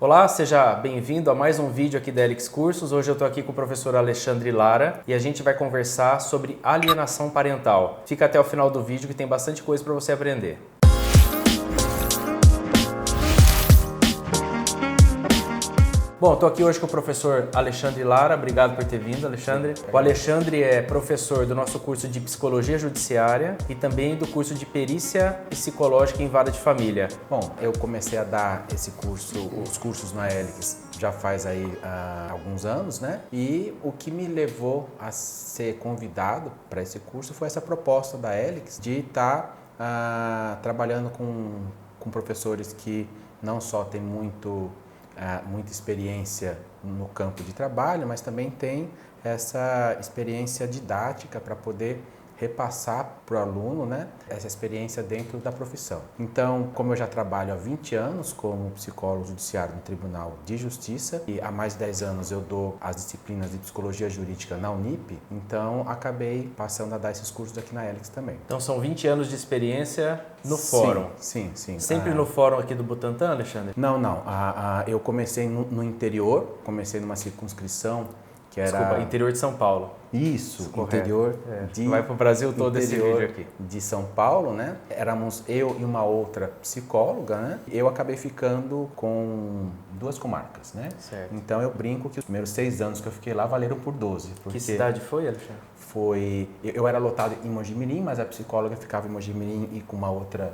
Olá, seja bem-vindo a mais um vídeo aqui da Helix Cursos. Hoje eu estou aqui com o professor Alexandre Lara e a gente vai conversar sobre alienação parental. Fica até o final do vídeo que tem bastante coisa para você aprender. Bom, estou aqui hoje com o professor Alexandre Lara. Obrigado por ter vindo, Alexandre. O Alexandre é professor do nosso curso de Psicologia Judiciária e também do curso de Perícia Psicológica em Vara de Família. Bom, eu comecei a dar os cursos na Helix já faz aí alguns anos, né? E o que me levou a ser convidado para esse curso foi essa proposta da Helix de estar trabalhando com professores que não só têm muita experiência no campo de trabalho, mas também tem essa experiência didática para poder repassar para o aluno, né, essa experiência dentro da profissão. Então, como eu já trabalho há 20 anos como psicólogo judiciário no Tribunal de Justiça e há mais de 10 anos eu dou as disciplinas de Psicologia Jurídica na Unip, então acabei passando a dar esses cursos aqui na Helix também. Então são 20 anos de experiência no fórum? Sim. Sempre no fórum aqui do Butantã, Alexandre? Não. Eu comecei no interior, comecei numa circunscrição que era... Desculpa, interior de São Paulo. Isso, correto. Interior de... Vai para o Brasil todo esse vídeo aqui. De São Paulo, né? Éramos eu e uma outra psicóloga, né? Eu acabei ficando com 2 comarcas, né? Certo. Então eu brinco que os primeiros 6 anos que eu fiquei lá valeram por 12. Que cidade foi, Alexandre? Eu era lotado em Mojimirim, mas a psicóloga ficava em Mojimirim e com uma outra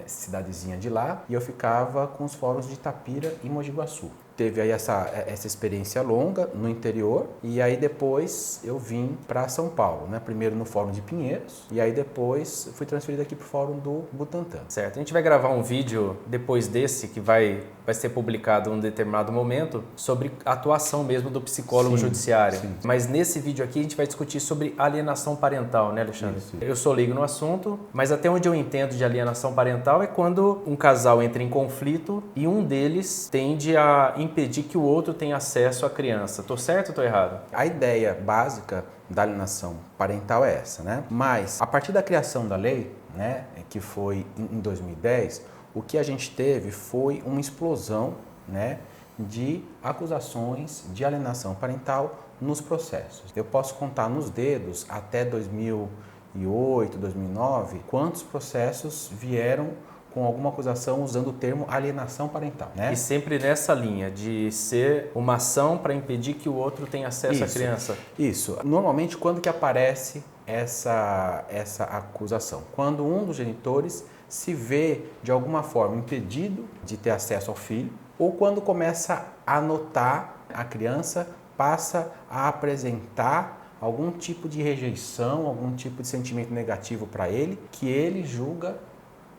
cidadezinha de lá. E eu ficava com os fóruns de Itapira e Mogi Guaçu. Teve aí essa experiência longa no interior e aí depois eu vim para São Paulo, né? Primeiro no Fórum de Pinheiros e aí depois fui transferido aqui para o Fórum do Butantã. Certo, a gente vai gravar um vídeo depois desse que vai ser publicado em um determinado momento sobre a atuação mesmo do psicólogo judiciário. Sim. Mas nesse vídeo aqui a gente vai discutir sobre alienação parental, né, Alexandre? Isso. Eu sou leigo no assunto, mas até onde eu entendo de alienação parental é quando um casal entra em conflito e um deles tende a impedir que o outro tenha acesso à criança. Tô certo ou tô errado? A ideia básica da alienação parental é essa, né? Mas a partir da criação da lei, né, que foi em 2010, o que a gente teve foi uma explosão, né, de acusações de alienação parental nos processos. Eu posso contar nos dedos até 2008, 2009, quantos processos vieram com alguma acusação usando o termo alienação parental, né? E sempre nessa linha de ser uma ação para impedir que o outro tenha acesso à criança. Isso. Normalmente, quando que aparece essa acusação? Quando um dos genitores se vê, de alguma forma, impedido de ter acesso ao filho, ou quando começa a notar a criança, passa a apresentar algum tipo de rejeição, algum tipo de sentimento negativo para ele, que ele julga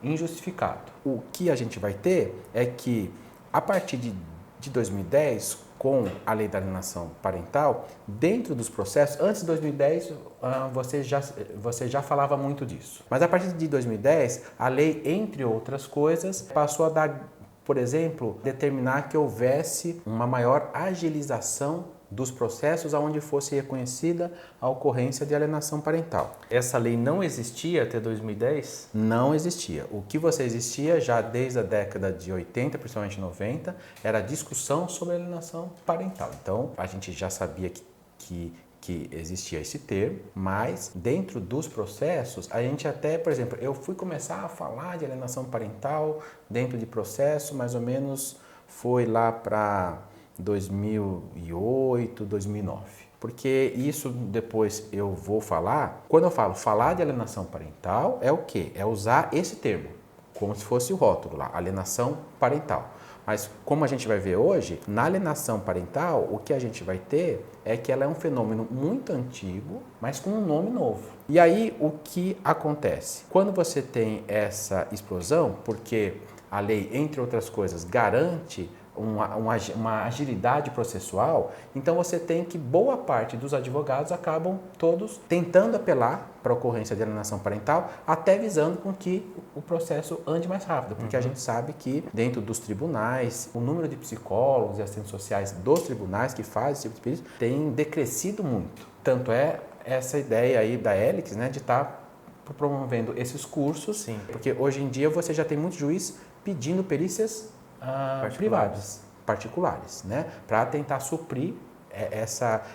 injustificado. O que a gente vai ter é que, a partir de 2010, com a lei da alienação parental, dentro dos processos, antes de 2010, você já falava muito disso. Mas a partir de 2010, a lei, entre outras coisas, passou a dar, por exemplo, determinar que houvesse uma maior agilização dos processos onde fosse reconhecida a ocorrência de alienação parental. Essa lei não existia até 2010? Não existia. O que existia já desde a década de 80, principalmente 90, era a discussão sobre alienação parental. Então, a gente já sabia que existia esse termo, mas dentro dos processos, a gente até, por exemplo, eu fui começar a falar de alienação parental dentro de processo, mais ou menos foi lá para 2008, 2009. Porque isso depois eu vou falar, quando eu falo falar de alienação parental, é o quê? É usar esse termo, como se fosse o rótulo lá, alienação parental. Mas como a gente vai ver hoje, na alienação parental, o que a gente vai ter é que ela é um fenômeno muito antigo, mas com um nome novo. E aí o que acontece? Quando você tem essa explosão, porque a lei, entre outras coisas, garante uma agilidade processual, então você tem que boa parte dos advogados acabam todos tentando apelar para a ocorrência de alienação parental, até visando com que o processo ande mais rápido, porque a gente sabe que dentro dos tribunais, o número de psicólogos e assistentes sociais dos tribunais que fazem esse tipo de pedido tem decrescido muito. Tanto é essa ideia aí da Helix, né, de estar promovendo esses cursos. Sim. Porque hoje em dia você já tem muito juiz pedindo perícias privadas. particulares, né? Para tentar suprir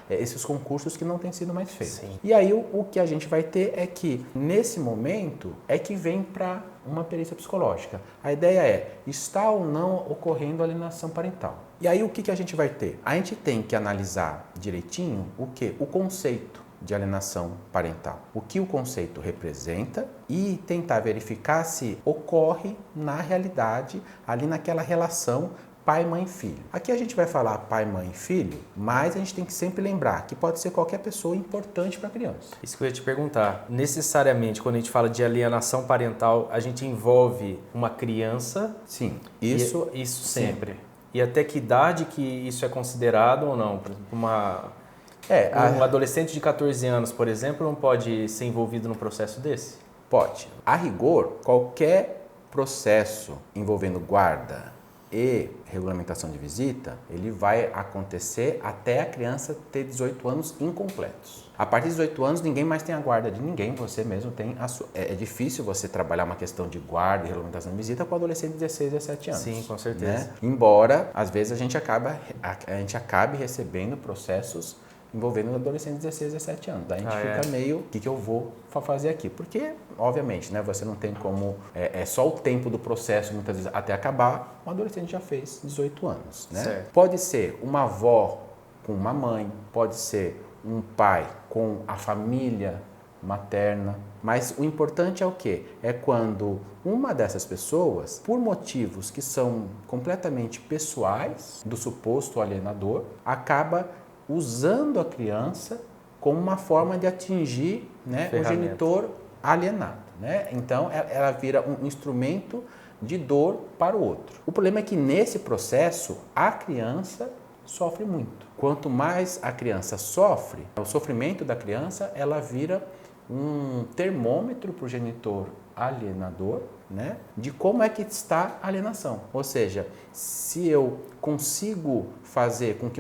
esses concursos que não têm sido mais feitos. Sim. E aí o que a gente vai ter é que, nesse momento, é que vem para uma perícia psicológica. A ideia é, está ou não ocorrendo alienação parental? E aí o que a gente vai ter? A gente tem que analisar direitinho o quê? O conceito de alienação parental. O que o conceito representa e tentar verificar se ocorre na realidade, ali naquela relação pai, mãe, filho. Aqui a gente vai falar pai, mãe, filho, mas a gente tem que sempre lembrar que pode ser qualquer pessoa importante para a criança. Isso que eu ia te perguntar. Necessariamente, quando a gente fala de alienação parental, a gente envolve uma criança? Sim, isso sempre. E até que idade que isso é considerado ou não? Por exemplo, um adolescente de 14 anos, por exemplo, não pode ser envolvido num processo desse? Pode. A rigor, qualquer processo envolvendo guarda e regulamentação de visita, ele vai acontecer até a criança ter 18 anos incompletos. A partir de 18 anos, ninguém mais tem a guarda de ninguém, você mesmo tem a sua. É difícil você trabalhar uma questão de guarda e regulamentação de visita com adolescente de 16, 17 anos. Sim, com certeza. Né? Embora, às vezes, a gente acabe recebendo processos envolvendo um adolescente de 16, 17 anos. Daí a gente fica meio, o que eu vou fazer aqui? Porque, obviamente, né, você não tem como, é só o tempo do processo, muitas vezes, até acabar, um adolescente já fez 18 anos. Né? Certo. Pode ser uma avó com uma mãe, pode ser um pai com a família materna, mas o importante é o quê? É quando uma dessas pessoas, por motivos que são completamente pessoais do suposto alienador, acaba usando a criança como uma forma de atingir, né, o genitor alienado. Né? Então, ela vira um instrumento de dor para o outro. O problema é que, nesse processo, a criança sofre muito. Quanto mais a criança sofre, o sofrimento da criança, ela vira um termômetro para o genitor alienador, né, de como é que está a alienação. Ou seja, se eu consigo fazer com que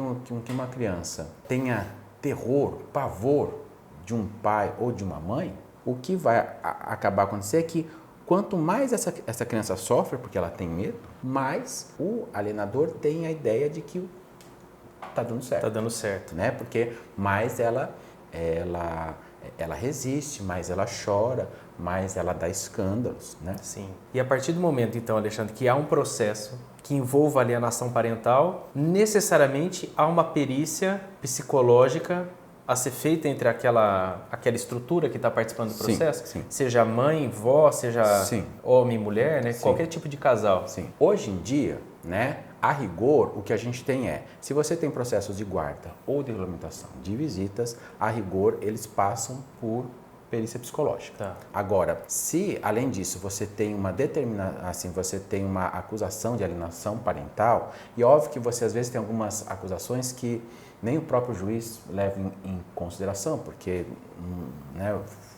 uma criança tenha terror, pavor de um pai ou de uma mãe, o que vai acabar acontecendo é que quanto mais essa criança sofre, porque ela tem medo, mais o alienador tem a ideia de que está dando certo. Está dando certo. Né? Porque mais ela resiste, mais ela chora, mais ela dá escândalos, né? Sim. E a partir do momento, então, Alexandre, que há um processo que envolva alienação parental, necessariamente há uma perícia psicológica a ser feita entre aquela estrutura que está participando do processo, sim. Seja mãe, vó, seja homem e mulher, né? Sim. Qualquer tipo de casal. Sim. Hoje em dia, né, a rigor, o que a gente tem se você tem processos de guarda ou de regulamentação de visitas, a rigor eles passam por perícia psicológica. Tá. Agora, se além disso você tem você tem uma acusação de alienação parental, e óbvio que você às vezes tem algumas acusações que nem o próprio juiz leva em consideração, porque né,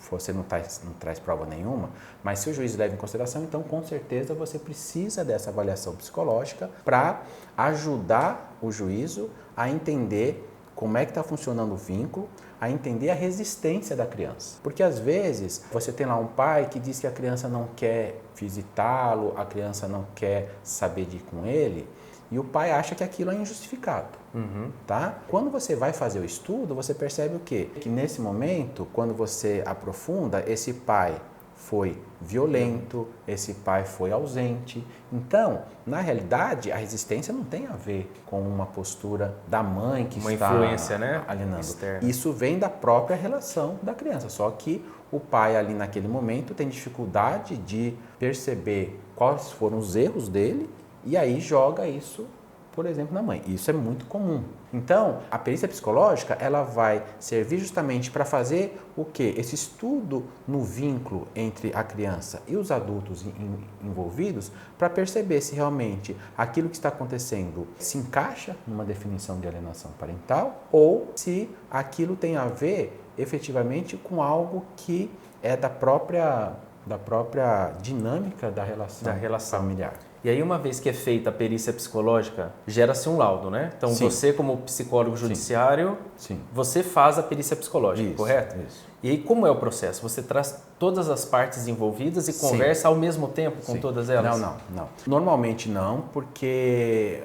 você não traz prova nenhuma, mas se o juiz leva em consideração, então com certeza você precisa dessa avaliação psicológica para ajudar o juízo a entender como é que está funcionando o vínculo, a entender a resistência da criança. Porque às vezes você tem lá um pai que diz que a criança não quer visitá-lo, a criança não quer saber de ir com ele, e o pai acha que aquilo é injustificado. Tá? Quando você vai fazer o estudo, você percebe o quê? Que nesse momento, quando você aprofunda, esse pai foi violento, esse pai foi ausente. Então, na realidade, a resistência não tem a ver com uma postura da mãe que está influência, né, alienando. externa. Isso vem da própria relação da criança, só que o pai ali naquele momento tem dificuldade de perceber quais foram os erros dele e aí joga isso, por exemplo, na mãe. Isso é muito comum. Então, a perícia psicológica, ela vai servir justamente para fazer o quê? Esse estudo no vínculo entre a criança e os adultos envolvidos, para perceber se realmente aquilo que está acontecendo se encaixa numa definição de alienação parental ou se aquilo tem a ver efetivamente com algo que é da própria dinâmica da relação familiar. E aí, uma vez que é feita a perícia psicológica, gera-se um laudo, né? Então, Sim. você, como psicólogo judiciário, Sim. você faz a perícia psicológica, Isso, correto? isso. E aí, como é o processo? Você traz todas as partes envolvidas e Sim. conversa ao mesmo tempo com Sim. todas elas? Não. Normalmente não, porque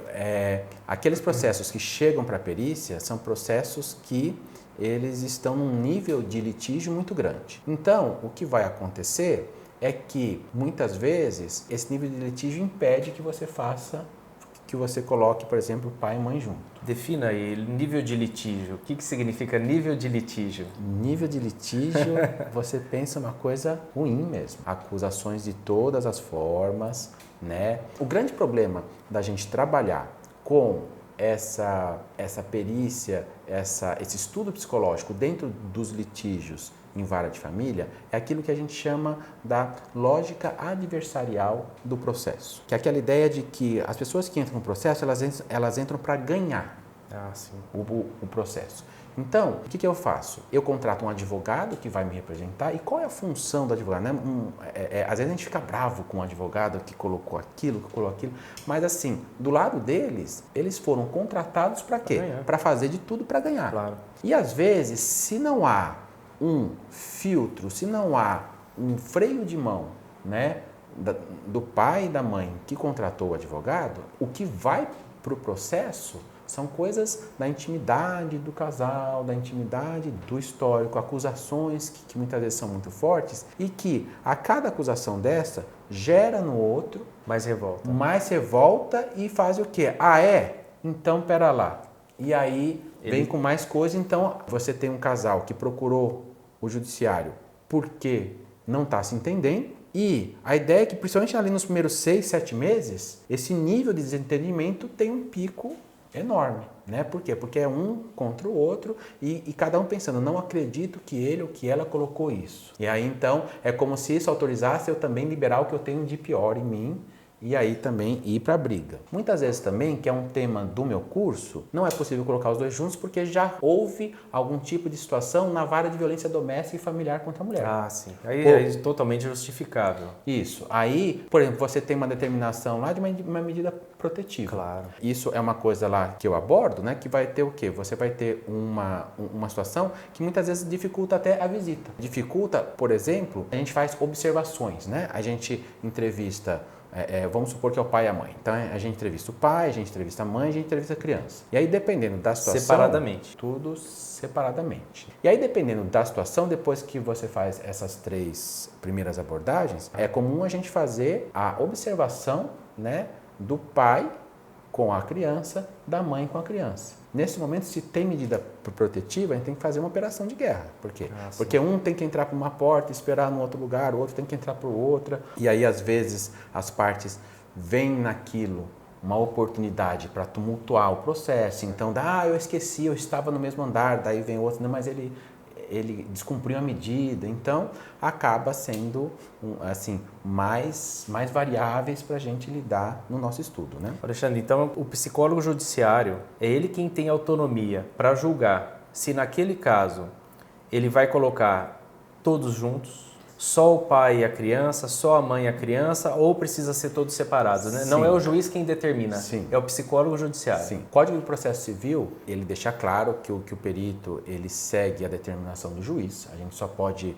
aqueles processos que chegam para a perícia são processos que eles estão num nível de litígio muito grande. Então, o que vai acontecer é que, muitas vezes, esse nível de litígio impede que você coloque, por exemplo, pai e mãe junto. Defina aí, nível de litígio. O que significa nível de litígio? Nível de litígio, você pensa uma coisa ruim mesmo. Acusações de todas as formas, né? O grande problema da gente trabalhar com essa perícia, esse estudo psicológico dentro dos litígios em vara de família é aquilo que a gente chama da lógica adversarial do processo. Que é aquela ideia de que as pessoas que entram no processo, elas entram para ganhar o processo. Então, o que eu faço? Eu contrato um advogado que vai me representar. E qual é a função do advogado? Né? Às vezes a gente fica bravo com o advogado que colocou aquilo, que colocou aquilo. Mas assim, do lado deles, eles foram contratados para quê? Para fazer de tudo para ganhar. Claro. E às vezes, se não há um filtro, se não há um freio de mão, né, do pai e da mãe que contratou o advogado, o que vai para o processo são coisas da intimidade do casal, da intimidade do histórico, acusações que muitas vezes são muito fortes e que a cada acusação dessa gera no outro mais revolta e faz o quê? Então pera lá. E aí vem com mais coisa. Então você tem um casal que procurou o judiciário porque não está se entendendo. E a ideia é que, principalmente ali nos primeiros 6, 7 meses, esse nível de desentendimento tem um pico enorme, né? Por quê? Porque é um contra o outro e cada um pensando, não acredito que ele ou que ela colocou isso. E aí, então, é como se isso autorizasse eu também liberar o que eu tenho de pior em mim e aí também ir para a briga. Muitas vezes também, que é um tema do meu curso, não é possível colocar os dois juntos porque já houve algum tipo de situação na vara de violência doméstica e familiar contra a mulher. Ah, sim. Aí é totalmente justificável. Isso. Aí, por exemplo, você tem uma determinação lá de uma medida protetiva. Claro. Isso é uma coisa lá que eu abordo, né? Que vai ter o quê? Você vai ter uma situação que muitas vezes dificulta até a visita. Dificulta, por exemplo, a gente faz observações, né? A gente entrevista... vamos supor que é o pai e a mãe. Então, a gente entrevista o pai, a gente entrevista a mãe, a gente entrevista a criança. E aí, dependendo da situação... Separadamente. Tudo separadamente. E aí, dependendo da situação, depois que você faz essas 3 primeiras abordagens, é comum a gente fazer a observação, né, do pai com a criança, da mãe com a criança. Nesse momento, se tem medida protetiva, a gente tem que fazer uma operação de guerra. Por quê? Porque um tem que entrar por uma porta, esperar num outro lugar, o outro tem que entrar por outra. E aí, às vezes, as partes veem naquilo uma oportunidade para tumultuar o processo. Então, eu esqueci, eu estava no mesmo andar, daí vem outro, não, mas ele descumpriu a medida. Então, acaba sendo assim, mais variáveis para a gente lidar no nosso estudo, né? Alexandre, então o psicólogo judiciário é ele quem tem autonomia para julgar se naquele caso ele vai colocar todos juntos, só o pai e a criança, só a mãe e a criança, ou precisa ser todos separados, né? Sim. Não é o juiz quem determina, Sim. É o psicólogo judiciário. Sim. O Código de Processo Civil, ele deixa claro que o perito, ele segue a determinação do juiz. A gente só pode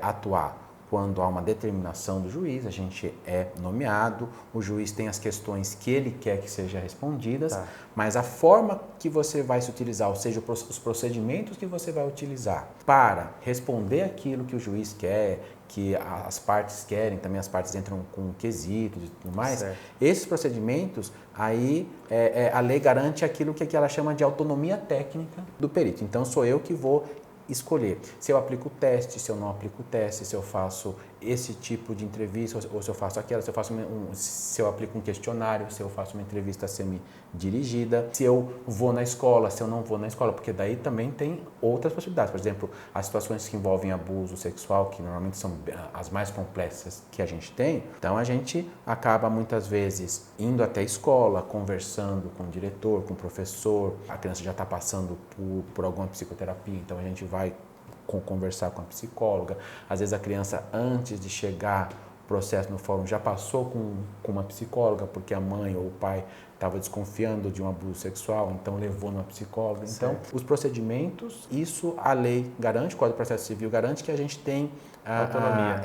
atuar quando há uma determinação do juiz, a gente é nomeado, o juiz tem as questões que ele quer que sejam respondidas, mas a forma que você vai se utilizar, ou seja, os procedimentos que você vai utilizar para responder aquilo que o juiz quer, que as partes querem, também as partes entram com quesitos e tudo mais, esses procedimentos, aí a lei garante aquilo que ela chama de autonomia técnica do perito. Então, sou eu que vou escolher se eu aplico o teste, se eu não aplico o teste, se eu faço esse tipo de entrevista ou se eu faço aquela, se eu aplico um questionário, se eu faço uma entrevista semi-dirigida, se eu vou na escola, se eu não vou na escola, porque daí também tem outras possibilidades. Por exemplo, as situações que envolvem abuso sexual, que normalmente são as mais complexas que a gente tem, então a gente acaba muitas vezes indo até a escola, conversando com o diretor, com o professor, a criança já está passando por alguma psicoterapia, então a gente vai conversar com a psicóloga. Às vezes a criança, antes de chegar processo no fórum já passou com uma psicóloga, porque a mãe ou o pai estava desconfiando de um abuso sexual, então levou numa psicóloga. Então, os procedimentos, isso a lei garante, o Código de Processo Civil garante que a gente tem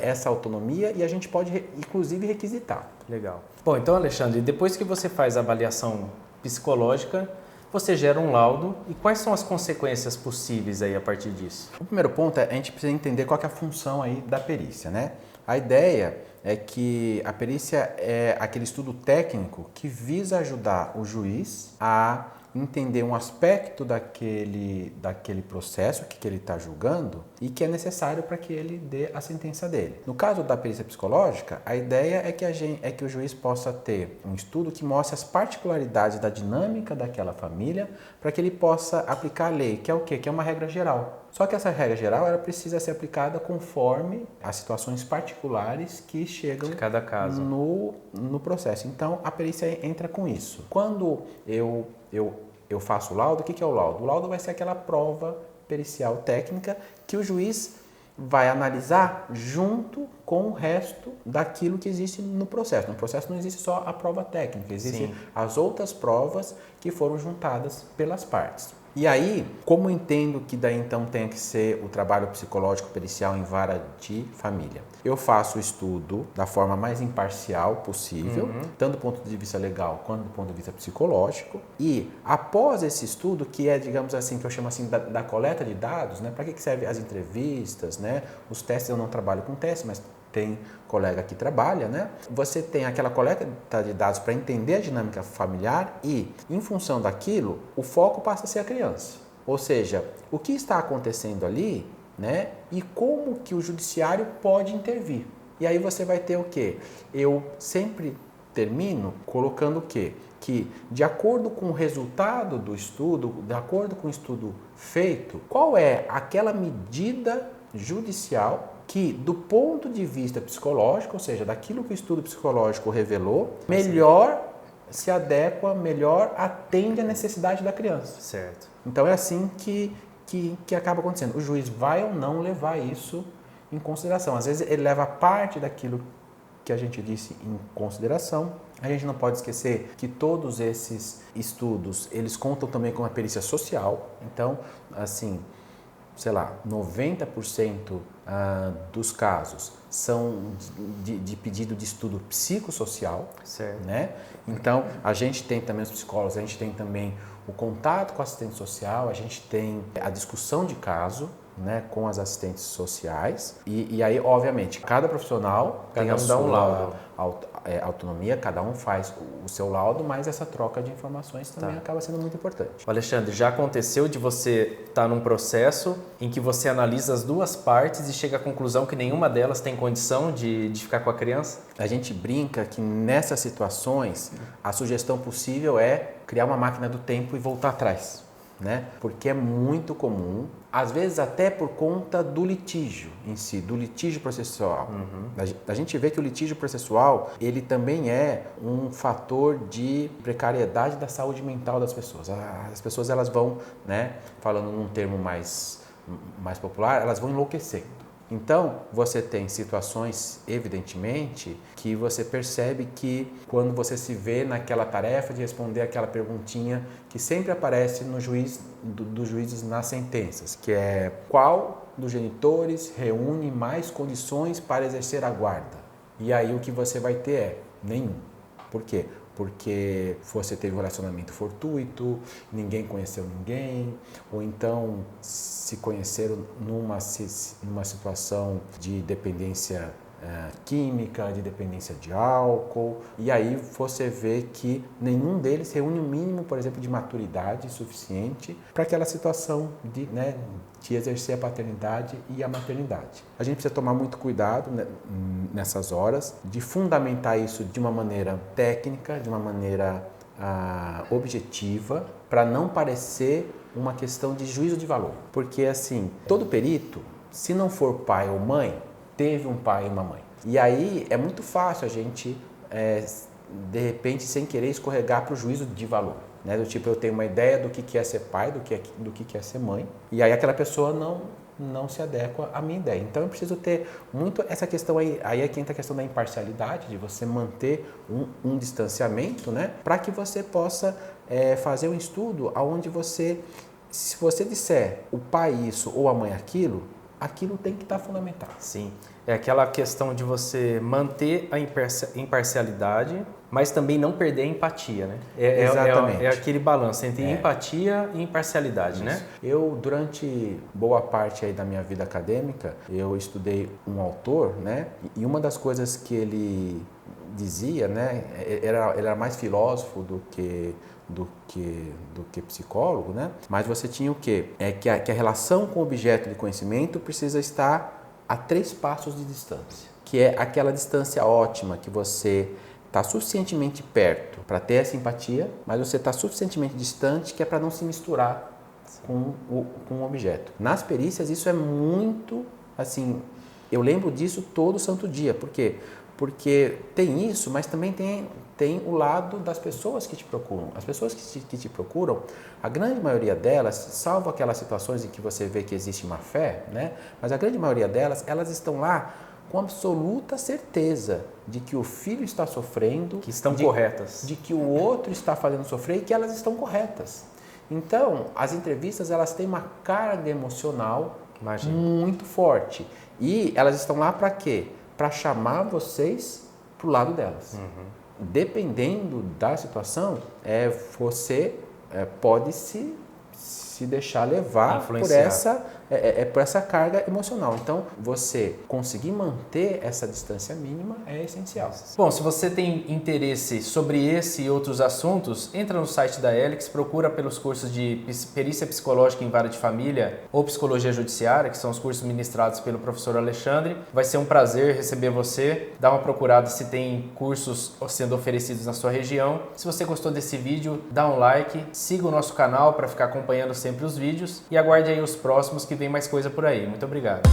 essa autonomia e a gente pode, inclusive, requisitar. Legal. Bom, então, Alexandre, depois que você faz a avaliação psicológica, você gera um laudo e quais são as consequências possíveis aí a partir disso? O primeiro ponto é a gente precisa entender qual que é a função aí da perícia, né? A ideia é que a perícia é aquele estudo técnico que visa ajudar o juiz a entender um aspecto daquele processo que ele está julgando e que é necessário para que ele dê a sentença dele. No caso da perícia psicológica, a ideia é que o juiz possa ter um estudo que mostre as particularidades da dinâmica daquela família para que ele possa aplicar a lei, que é o quê? Que é uma regra geral. Só que essa regra geral ela precisa ser aplicada conforme as situações particulares que chegam de cada caso no processo. Então, a perícia entra com isso. Quando eu faço o laudo, o que é o laudo? O laudo vai ser aquela prova pericial técnica que o juiz vai analisar junto com o resto daquilo que existe no processo. No processo não existe só a prova técnica, existem as outras provas que foram juntadas pelas partes. E aí, como eu entendo que daí então tem que ser o trabalho psicológico pericial em vara de família? Eu faço o estudo da forma mais imparcial possível, tanto do ponto de vista legal quanto do ponto de vista psicológico. E após esse estudo, que é, digamos assim, que eu chamo assim da coleta de dados, né? Para que serve as entrevistas, né? Os testes, eu não trabalho com testes, mas tem colega que trabalha, né? Você tem aquela coleta de dados para entender a dinâmica familiar e, em função daquilo, o foco passa a ser a criança. Ou seja, o que está acontecendo ali, né? E como que o judiciário pode intervir. E aí você vai ter o quê? Eu sempre termino colocando o quê? Que, de acordo com o resultado do estudo, de acordo com o estudo feito, qual é aquela medida judicial que, do ponto de vista psicológico, ou seja, daquilo que o estudo psicológico revelou, melhor se adequa, melhor atende à necessidade da criança. Certo. Então é assim que acaba acontecendo. O juiz vai ou não levar isso em consideração. Às vezes ele leva parte daquilo que a gente disse em consideração. A gente não pode esquecer que todos esses estudos, eles contam também com a perícia social. Então, assim, sei lá, 90% dos casos são de pedido de estudo psicossocial, certo, né? Então, a gente tem também os psicólogos, a gente tem também o contato com o assistente social, a gente tem a discussão de caso, né, com as assistentes sociais e aí, obviamente, cada profissional tem a sua autonomia, cada um faz o seu laudo, mas essa troca de informações também acaba sendo muito importante. Alexandre, já aconteceu de você estar num processo em que você analisa as duas partes e chega à conclusão que nenhuma delas tem condição de ficar com a criança? A gente brinca que nessas situações a sugestão possível é criar uma máquina do tempo e voltar atrás, né? Porque é muito comum, às vezes até por conta do litígio em si, do litígio processual. A gente vê que o litígio processual, ele também é um fator de precariedade da saúde mental das pessoas. As pessoas, elas vão, né, falando num termo mais popular, elas vão enlouquecendo. Então, você tem situações, evidentemente, que você percebe que quando você se vê naquela tarefa de responder aquela perguntinha que sempre aparece no dos juízes nas sentenças, que é: qual dos genitores reúne mais condições para exercer a guarda? E aí o que você vai ter é nenhum. Por quê? Porque você teve um relacionamento fortuito, ninguém conheceu ninguém, ou então se conheceram numa situação de dependência química, de dependência de álcool, e aí você vê que nenhum deles reúne o mínimo, por exemplo, de maturidade suficiente para aquela situação de exercer a paternidade e a maternidade. A gente precisa tomar muito cuidado nessas horas de fundamentar isso de uma maneira técnica, de uma maneira objetiva, para não parecer uma questão de juízo de valor. Porque, assim, todo perito, se não for pai ou mãe, teve um pai e uma mãe. E aí é muito fácil a gente, de repente, sem querer, escorregar para o juízo de valor. né? Do tipo, eu tenho uma ideia do que é ser pai, do que é ser mãe, e aí aquela pessoa não se adequa à minha ideia. Então eu preciso ter muito essa questão aí é que entra a questão da imparcialidade, de você manter um distanciamento, né? Para que você possa fazer um estudo onde você, se você disser o pai isso ou a mãe aquilo tem que estar fundamentado. Sim, é aquela questão de você manter a imparcialidade, mas também não perder a empatia, né? Exatamente. É aquele balanço entre empatia e imparcialidade, Isso. né? Eu, durante boa parte aí da minha vida acadêmica, eu estudei um autor, né? E uma das coisas que ele dizia, né? Ele era mais filósofo do que psicólogo, né? Mas você tinha o quê? Que a relação com o objeto de conhecimento precisa estar a 3 passos de distância, que é aquela distância ótima que você está suficientemente perto para ter essa empatia, mas você está suficientemente distante que é para não se misturar com o objeto. Nas perícias isso é muito, assim, eu lembro disso todo santo dia. Por quê? Porque tem isso, mas também tem o lado das pessoas que te procuram. As pessoas que te procuram, a grande maioria delas, salvo aquelas situações em que você vê que existe má fé, né? Mas a grande maioria delas, elas estão lá com absoluta certeza de que o filho está sofrendo, que estão corretas, de que o outro está fazendo sofrer e que elas estão corretas. Então, as entrevistas, elas têm uma carga emocional muito forte. E elas estão lá para quê? Para chamar vocês para o lado delas. Dependendo da situação, você pode se deixar levar por essa carga emocional. Então, você conseguir manter essa distância mínima é essencial. Bom, se você tem interesse sobre esse e outros assuntos, entra no site da Helix, procura pelos cursos de Perícia Psicológica em Vara de Família ou Psicologia Judiciária, que são os cursos ministrados pelo professor Alexandre. Vai ser um prazer receber você. Dá uma procurada se tem cursos sendo oferecidos na sua região. Se você gostou desse vídeo, dá um like, siga o nosso canal para ficar acompanhando sempre os vídeos e aguarde aí os próximos que vem mais coisa por aí. Muito obrigado.